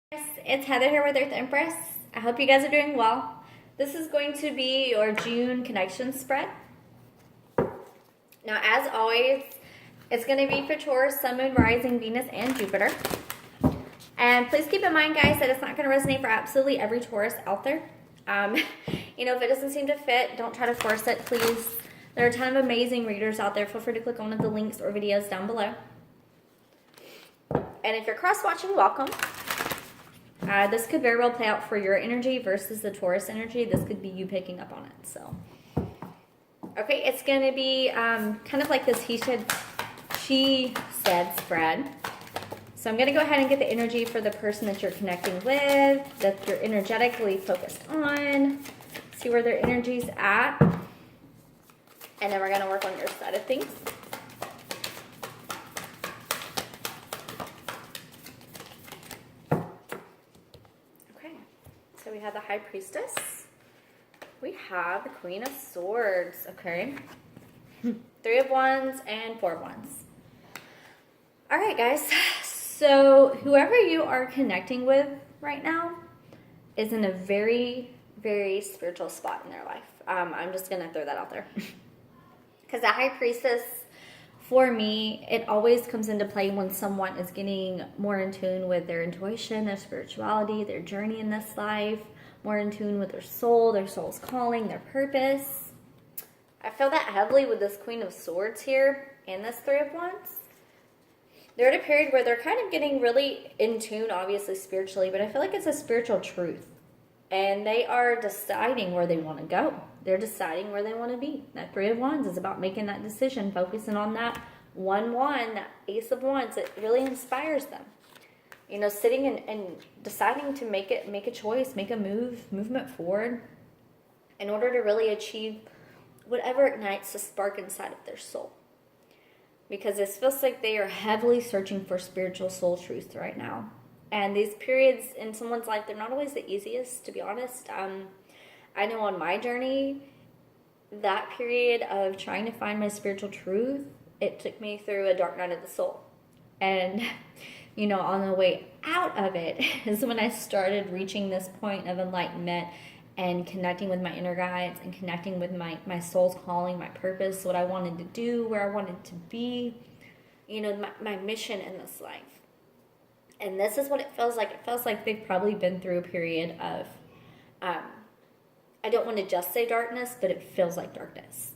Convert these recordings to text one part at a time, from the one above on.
It's Heather here with Earth Empress. I hope you guys are doing well. This is going to be your June connection spread. Now, as always, it's going to be for Taurus, Sun, Moon, Rising, Venus, and Jupiter. And please keep in mind, guys, that it's not going to resonate for absolutely every Taurus out there. If it doesn't seem to fit, don't try to force it, please. There are a ton of amazing readers out there. Feel free to click on one of the links or videos down below. And if you're cross-watching, welcome. This could very well play out for your energy versus the Taurus energy. This could be you picking up on it. So, okay, it's going to be kind of like this she said spread. So I'm going to go ahead and get the energy for the person that you're connecting with, that you're energetically focused on. See where their energy's at. And then we're going to work on your side of things. So we have the High Priestess. We have the Queen of Swords, okay? 3 of Wands and 4 of Wands. All right, guys. So whoever you are connecting with right now is in a very, very spiritual spot in their life. I'm just going to throw that out there. Because the High Priestess, for me, it always comes into play when someone is getting more in tune with their intuition, their spirituality, their journey in this life, more in tune with their soul's calling, their purpose. I feel that heavily with this Queen of Swords here and this 3 of Wands. They're at a period where they're kind of getting really in tune, obviously spiritually, but I feel like it's a spiritual truth. And they are deciding where they want to go. They're deciding where they want to be. That 3 of Wands is about making that decision, focusing on that 1 wand, that Ace of Wands. It really inspires them. Sitting and deciding to make a choice, make a movement forward in order to really achieve whatever ignites the spark inside of their soul. Because it feels like they are heavily searching for spiritual soul truth right now. And these periods in someone's life, they're not always the easiest, to be honest. I know on my journey, that period of trying to find my spiritual truth, it took me through a dark night of the soul. And, on the way out of it is when I started reaching this point of enlightenment and connecting with my inner guides and connecting with my soul's calling, my purpose, what I wanted to do, where I wanted to be, my mission in this life. And this is what it feels like. It feels like they've probably been through a period of, I don't want to just say darkness, but it feels like darkness.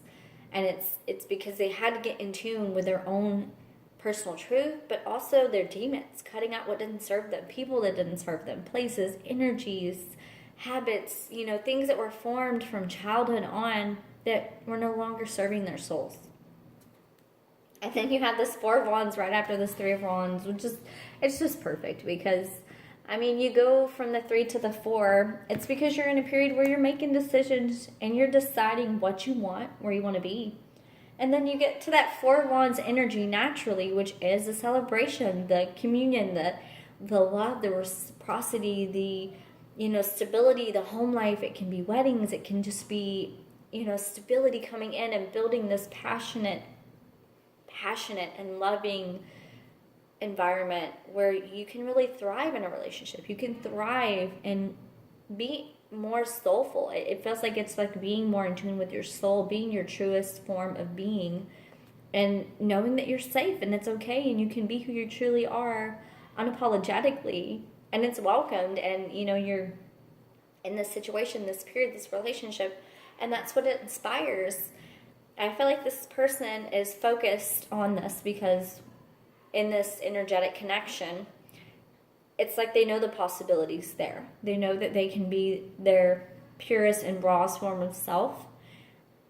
And it's because they had to get in tune with their own personal truth, but also their demons, cutting out what didn't serve them, people that didn't serve them, places, energies, habits, things that were formed from childhood on that were no longer serving their souls. And then you have this 4 of Wands right after this 3 of Wands, which is, it's just perfect because, you go from the 3 to the 4. It's because you're in a period where you're making decisions and you're deciding what you want, where you want to be. And then you get to that 4 of Wands energy naturally, which is the celebration, the communion, the love, the reciprocity, the, stability, the home life. It can be weddings. It can just be, stability coming in and building this passionate and loving environment where you can really thrive in a relationship. You can thrive and be more soulful. It feels like it's like being more in tune with your soul, being your truest form of being, and knowing that you're safe and it's okay and you can be who you truly are unapologetically and it's welcomed, and you're in this situation, this period, this relationship, and that's what it inspires. I feel like this person is focused on this because in this energetic connection, it's like they know the possibilities there. They know that they can be their purest and rawest form of self.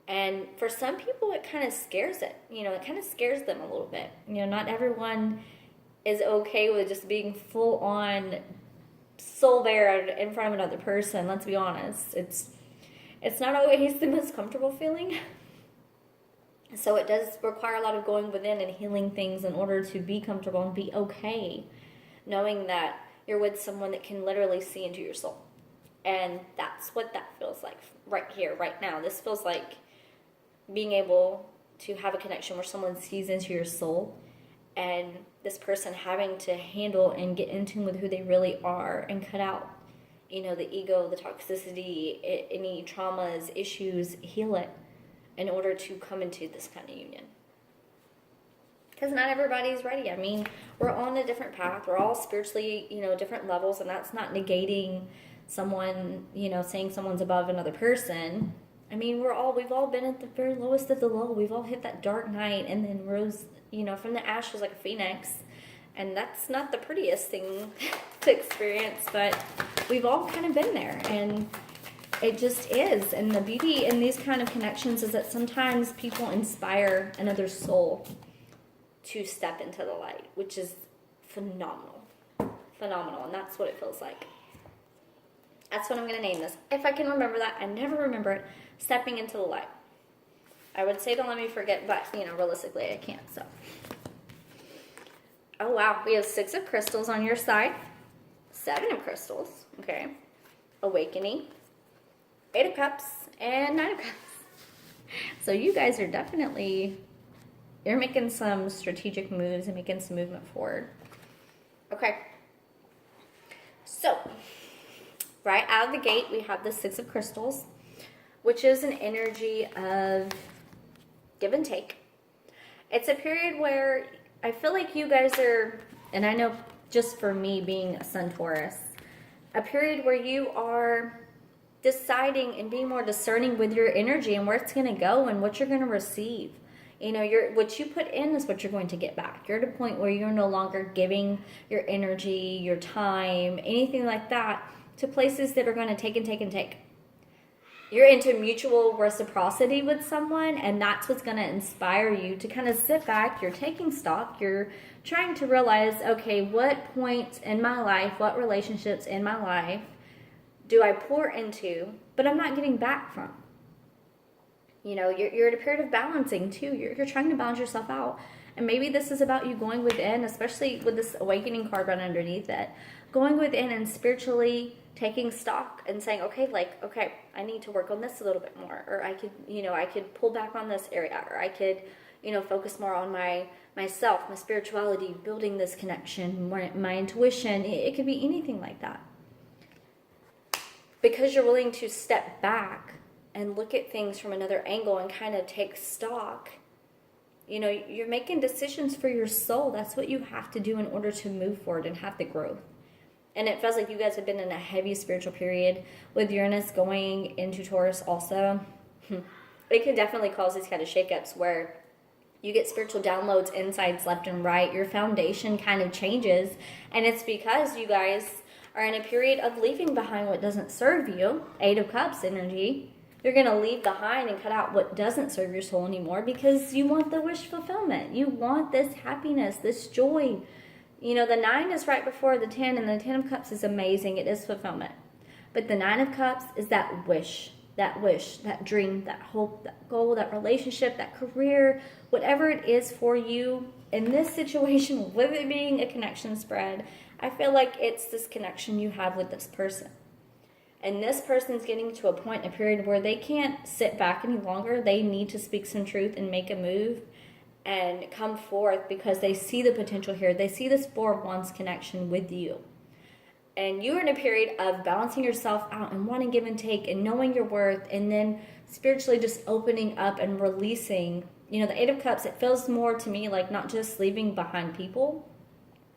And for some people, it kind of scares it. It kind of scares them a little bit. Not everyone is okay with just being full on soul bare in front of another person. Let's be honest. It's not always the most comfortable feeling. So it does require a lot of going within and healing things in order to be comfortable and be okay, knowing that you're with someone that can literally see into your soul. And that's what that feels like right here, right now. This feels like being able to have a connection where someone sees into your soul and this person having to handle and get in tune with who they really are and cut out, you know, the ego, the toxicity, any traumas, issues, heal it in order to come into this kind of union. Because not everybody's ready. I mean, we're on a different path. We're all spiritually, you know, different levels, and that's not negating someone, you know, saying someone's above another person. I mean, we've all been at the very lowest of the low. We've all hit that dark night and then rose, you know, from the ashes like a phoenix. And that's not the prettiest thing to experience, but we've all kind of been there, and it just is. And the beauty in these kind of connections is that sometimes people inspire another soul to step into the light, which is phenomenal. Phenomenal, and that's what it feels like. That's what I'm going to name this. If I can remember that, I never remember it. Stepping into the light. I would say don't let me forget, but, you know, realistically I can't, so. Oh, wow. We have 6 of crystals on your side. 7 of crystals. Okay. Awakening. 8 of cups. And 9 of cups. So you guys are definitely, you're making some strategic moves and making some movement forward. Okay. So, right out of the gate, we have the 6 of crystals, which is an energy of give and take. It's a period where I feel like you guys are, and I know just for me being a Sun Taurus, a period where you are deciding and being more discerning with your energy and where it's going to go and what you're going to receive. You know, what you put in is what you're going to get back. You're at a point where you're no longer giving your energy, your time, anything like that to places that are going to take and take and take. You're into mutual reciprocity with someone, and that's what's going to inspire you to kind of sit back. You're taking stock. You're trying to realize, okay, what points in my life, what relationships in my life do I pour into, but I'm not getting back from? You know, you're at a period of balancing too. You're trying to balance yourself out. And maybe this is about you going within, especially with this awakening card right underneath it. Going within and spiritually taking stock and saying, okay, I need to work on this a little bit more. Or I could pull back on this area. Or I could, focus more on myself, my spirituality, building this connection, my intuition. It could be anything like that. Because you're willing to step back and look at things from another angle and kind of take stock, you're making decisions for your soul. That's what you have to do in order to move forward and have the growth. And it feels like you guys have been in a heavy spiritual period with Uranus going into Taurus also. It can definitely cause these kind of shakeups where you get spiritual downloads, insights left and right. Your foundation kind of changes. And it's because you guys are in a period of leaving behind what doesn't serve you. 8 of Cups energy. You're going to leave behind and cut out what doesn't serve your soul anymore because you want the wish fulfillment. You want this happiness, this joy. The 9 is right before the 10, and the 10 of Cups is amazing. It is fulfillment. But the 9 of Cups is that wish, that dream, that hope, that goal, that relationship, that career, whatever it is for you. In this situation, with it being a connection spread, I feel like it's this connection you have with this person. And this person's getting to a point, a period where they can't sit back any longer. They need to speak some truth and make a move and come forth because they see the potential here. They see this 4 of Wands connection with you. And you're in a period of balancing yourself out and wanting give and take and knowing your worth, and then spiritually just opening up and releasing. The 8 of Cups, it feels more to me like not just leaving behind people,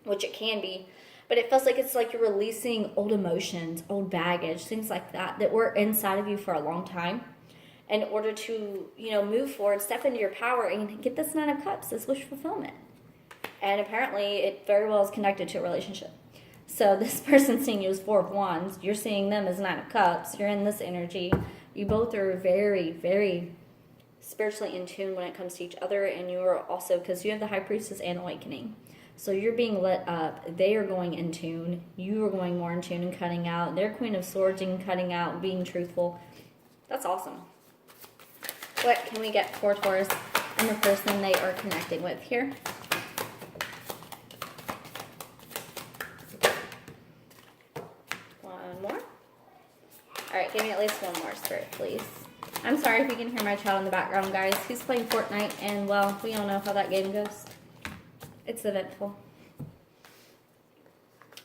which it can be, but it feels like it's like you're releasing old emotions, old baggage, things like that were inside of you for a long time in order to, move forward, step into your power and get this 9 of Cups, this wish fulfillment. And apparently it very well is connected to a relationship. So this person seeing you as 4 of Wands, you're seeing them as 9 of Cups. You're in this energy. You both are very, very spiritually in tune when it comes to each other. And you are also, because you have the High Priestess and Awakening. So you're being lit up. They are going in tune. You are going more in tune and cutting out. They're Queen of Swords and cutting out, being truthful. That's awesome. What can we get for Taurus and the person they are connecting with here? One more. All right, give me at least one more, Spirit, please. I'm sorry if you can hear my child in the background, guys. He's playing Fortnite, and, well, we all know how that game goes. It's eventful.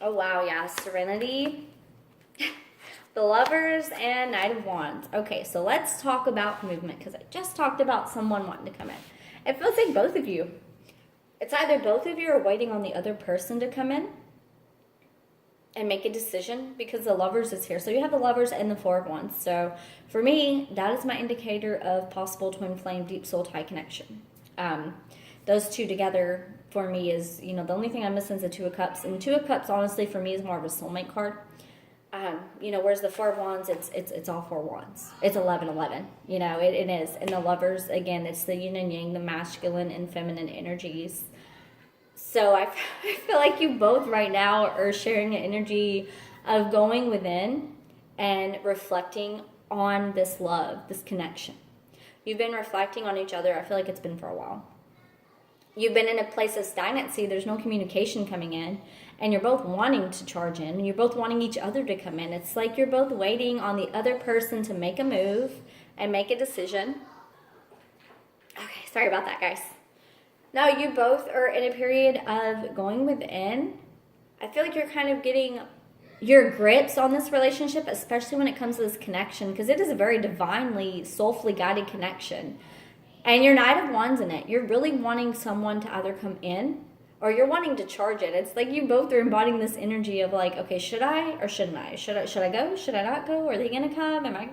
Oh, wow, yeah, Serenity, the Lovers, and Knight of Wands. Okay, so let's talk about movement, because I just talked about someone wanting to come in. It feels like both of you. It's either both of you are waiting on the other person to come in and make a decision, because the Lovers is here. So you have the Lovers and the Four of Wands. So for me, that is my indicator of possible twin flame, deep soul tie connection. Those two together for me is, the only thing I'm missing is the Two of Cups. And Two of Cups, honestly, for me is more of a soulmate card. Whereas the Four of Wands, it's all four wands. It's 11-11. It is. And the Lovers, again, it's the yin and yang, the masculine and feminine energies. So I feel like you both right now are sharing an energy of going within and reflecting on this love, this connection. You've been reflecting on each other. I feel like it's been for a while. You've been in a place of stagnancy. There's no communication coming in. And you're both wanting to charge in. And you're both wanting each other to come in. It's like you're both waiting on the other person to make a move and make a decision. Okay, sorry about that, guys. No, you both are in a period of going within. I feel like you're kind of getting your grips on this relationship, especially when it comes to this connection, because it is a very divinely, soulfully guided connection. And you're Knight of Wands in it. You're really wanting someone to either come in or you're wanting to charge it. It's like you both are embodying this energy of like, okay, should I or shouldn't I? Should I go? Should I not go? Are they going to come? Am I,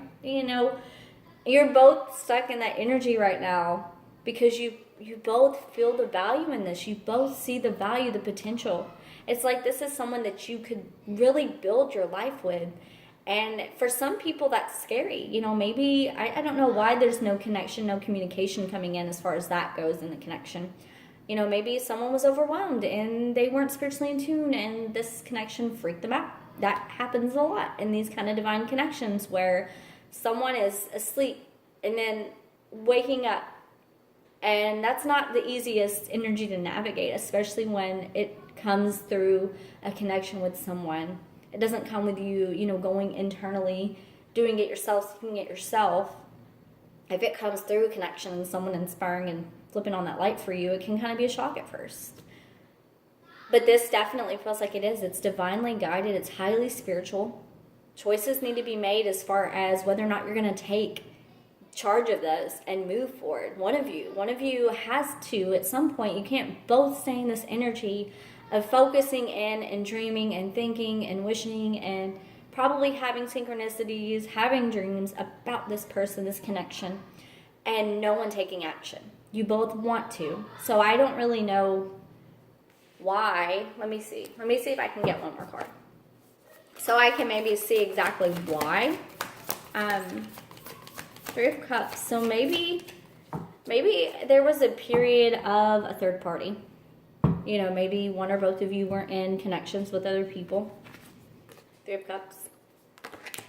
you're both stuck in that energy right now because you both feel the value in this. You both see the value, the potential. It's like this is someone that you could really build your life with. And for some people, that's scary. Maybe, I don't know why there's no connection, no communication coming in as far as that goes in the connection. Maybe someone was overwhelmed and they weren't spiritually in tune and this connection freaked them out. That happens a lot in these kind of divine connections where someone is asleep and then waking up. And that's not the easiest energy to navigate, especially when it comes through a connection with someone. It doesn't come with you, going internally, doing it yourself, seeing it yourself. If it comes through a connection and someone inspiring and flipping on that light for you, it can kind of be a shock at first. But this definitely feels like it is. It's divinely guided. It's highly spiritual. Choices need to be made as far as whether or not you're going to take charge of those and move forward. One of you has to, at some point, you can't both stay in this energy of focusing in and dreaming and thinking and wishing and probably having synchronicities, having dreams about this person, this connection, and no one taking action. You both want to. So I don't really know why. Let me see if I can get one more card. So I can maybe see exactly why. Three of Cups. So maybe there was a period of a third party. Maybe one or both of you were in connections with other people. Three of Cups.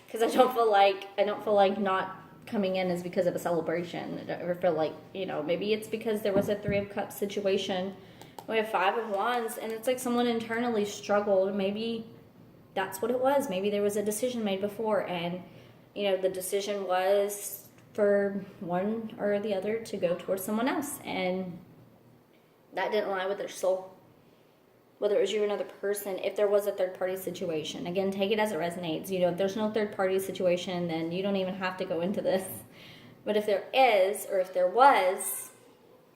Because I don't feel like not coming in is because of a celebration. I don't feel like, maybe it's because there was a Three of Cups situation. We have Five of Wands, and it's like someone internally struggled. Maybe that's what it was. Maybe there was a decision made before, and, the decision was for one or the other to go towards someone else, and that didn't lie with their soul. Whether it was you or another person, if there was a third-party situation. Again, take it as it resonates. If there's no third-party situation, then you don't even have to go into this. But if there is, or if there was,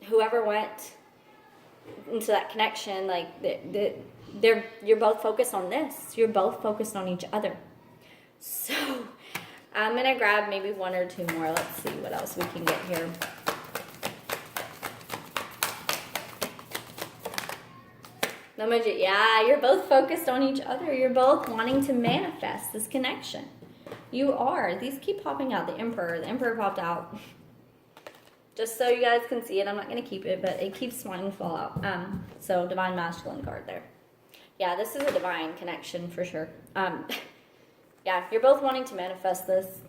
whoever went into that connection, like, you're both focused on this. You're both focused on each other. So I'm going to grab maybe one or two more. Let's see what else we can get here. Yeah, you're both focused on each other. You're both wanting to manifest this connection. You are. These keep popping out. The Emperor popped out. Just so you guys can see it. I'm not going to keep it, but it keeps wanting to fall out. So divine masculine card there. Yeah, this is a divine connection for sure. Yeah, you're both wanting to manifest this.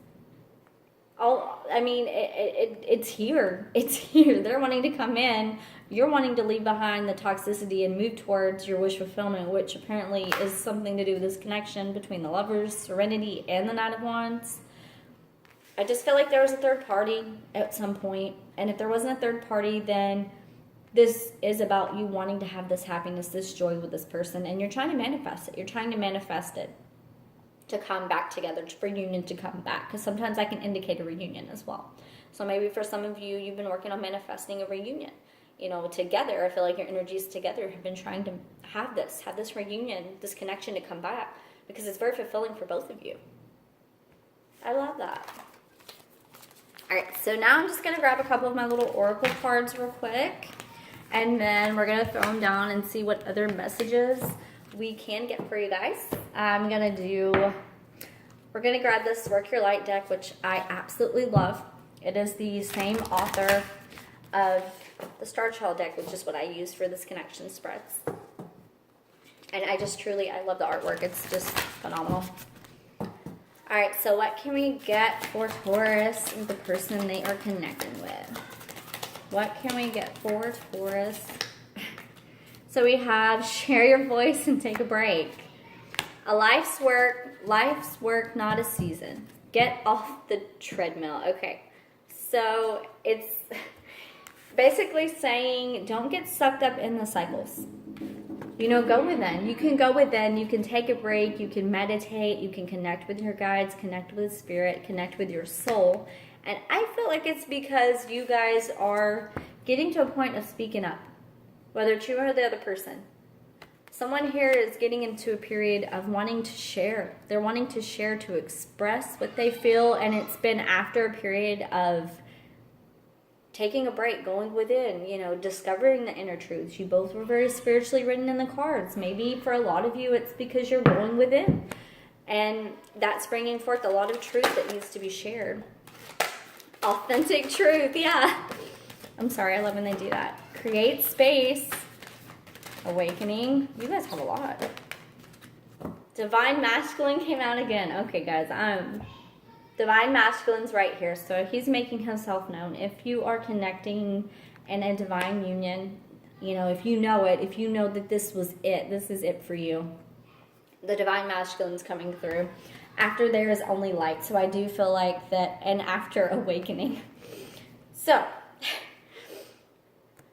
It's here. It's here. They're wanting to come in. You're wanting to leave behind the toxicity and move towards your wish fulfillment, which apparently is something to do with this connection between the Lovers, Serenity, and the Knight of Wands. I just feel like there was a third party at some point. And if there wasn't a third party, then this is about you wanting to have this happiness, this joy with this person, and you're trying to manifest it. You're trying to manifest it to come back together, for reunion to come back, because sometimes I can indicate a reunion as well. So maybe for some of you, you've been working on manifesting a reunion, you know, together. I feel like your energies together have been trying to have this reunion, this connection to come back, because it's very fulfilling for both of you. I love that. All right, so now I'm just going to grab a couple of my little oracle cards real quick, and then we're going to throw them down and see what other messages we can get for you guys. We're going to grab this Work Your Light deck, which I absolutely love. It is the same author of the Star Child deck, which is what I use for this connection spreads. And I love the artwork. It's just phenomenal. All right, so what can we get for Taurus with the person they are connecting with? What can we get for Taurus? So we have share your voice and take a break. A life's work, not a season. Get off the treadmill. Okay, so it's basically saying don't get sucked up in the cycles. You know, go within. You can go within. You can take a break. You can meditate. You can connect with your guides, connect with spirit, connect with your soul. And I feel like it's because you guys are getting to a point of speaking up, whether it's you or the other person. Someone here is getting into a period of wanting to share. They're wanting to share, to express what they feel, and it's been after a period of taking a break, going within, you know, discovering the inner truths. You both were very spiritually written in the cards. Maybe for a lot of you, it's because you're going within, and that's bringing forth a lot of truth that needs to be shared. Authentic truth, yeah. I'm sorry, I love when they do that. Create space. Awakening. You guys have a lot. Divine Masculine came out again. Okay, guys, Divine Masculine's right here. So he's making himself known. If you are connecting in a divine union, you know, if you know it, if you know that this was it, this is it for you, the Divine Masculine's coming through. After there is only light. So I do feel like that, and after awakening. So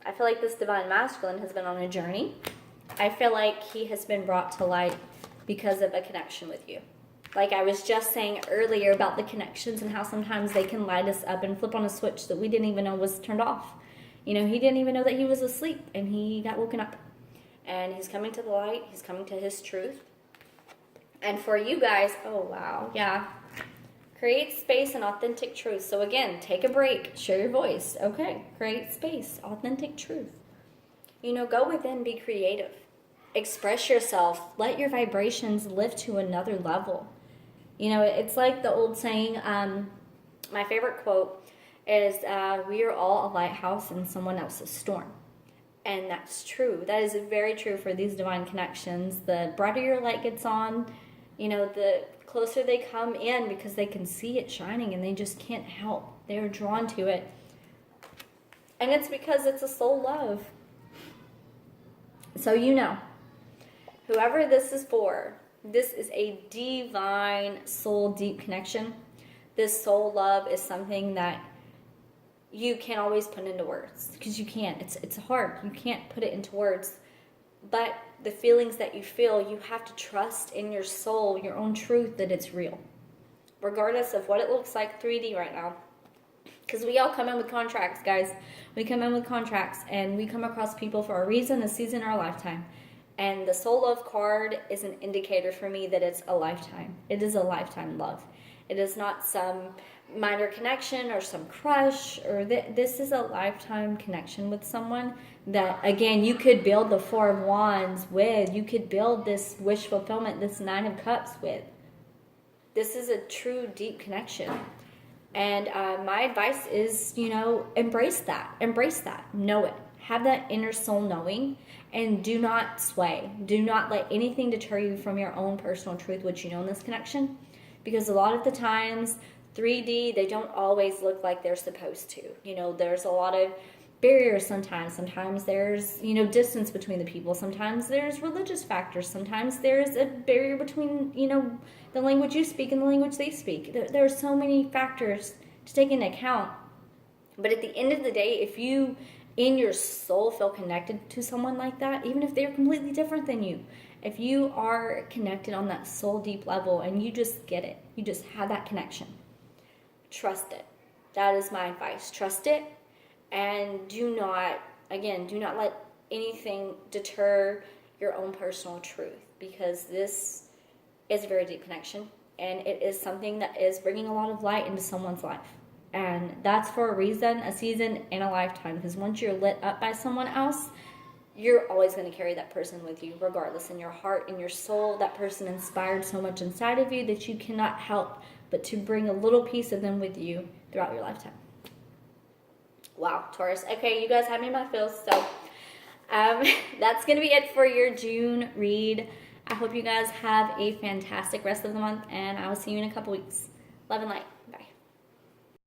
I feel like this Divine Masculine has been on a journey. I feel like he has been brought to light because of a connection with you. Like I was just saying earlier about the connections and how sometimes they can light us up and flip on a switch that we didn't even know was turned off. You know, he didn't even know that he was asleep, and he got woken up. And he's coming to the light. He's coming to his truth. And for you guys, oh wow, yeah. Create space and authentic truth. So again, take a break, share your voice. Okay, create space, authentic truth. You know, go within, be creative. Express yourself. Let your vibrations lift to another level. You know, it's like the old saying, my favorite quote is, we are all a lighthouse in someone else's storm. And that's true. That is very true for these divine connections. The brighter your light gets on, you know, the closer they come in because they can see it shining and they just can't help. They're drawn to it. And it's because it's a soul love. So you know, whoever this is for, this is a divine soul deep connection. This soul love is something that you can't always put into words, because you can't. It's hard. You can't put it into words. But the feelings that you feel, you have to trust in your soul, your own truth, that it's real. Regardless of what it looks like 3D right now. Because we all come in with contracts, guys. We come in with contracts, and we come across people for a reason, a season, or a lifetime. And the soul love card is an indicator for me that it's a lifetime. It is a lifetime love. It is not some minor connection or some crush, or this is a lifetime connection with someone that, again, you could build the Four of Wands with. You could build this wish fulfillment, this Nine of Cups with. This is a true deep connection. And my advice is, you know, embrace that. Embrace that. Know it. Have that inner soul knowing, and do not sway. Do not let anything deter you from your own personal truth, which you know in this connection. Because a lot of the times, 3D, they don't always look like they're supposed to. You know, there's a lot of barriers sometimes. Sometimes there's, you know, distance between the people. Sometimes there's religious factors. Sometimes there's a barrier between, you know, the language you speak and the language they speak. There are so many factors to take into account. But at the end of the day, if you in your soul feel connected to someone like that, even if they're completely different than you. If you are connected on that soul deep level and you just get it, you just have that connection, trust it. That is my advice. Trust it, and do not let anything deter your own personal truth, because this is a very deep connection, and it is something that is bringing a lot of light into someone's life. And that's for a reason, a season, and a lifetime, because once you're lit up by someone else, you're always going to carry that person with you, regardless. In your heart, in your soul, that person inspired so much inside of you that you cannot help but to bring a little piece of them with you throughout your lifetime. Wow, Taurus. Okay, you guys have me in my feels, so that's going to be it for your June read. I hope you guys have a fantastic rest of the month, and I will see you in a couple weeks. Love and light. Bye.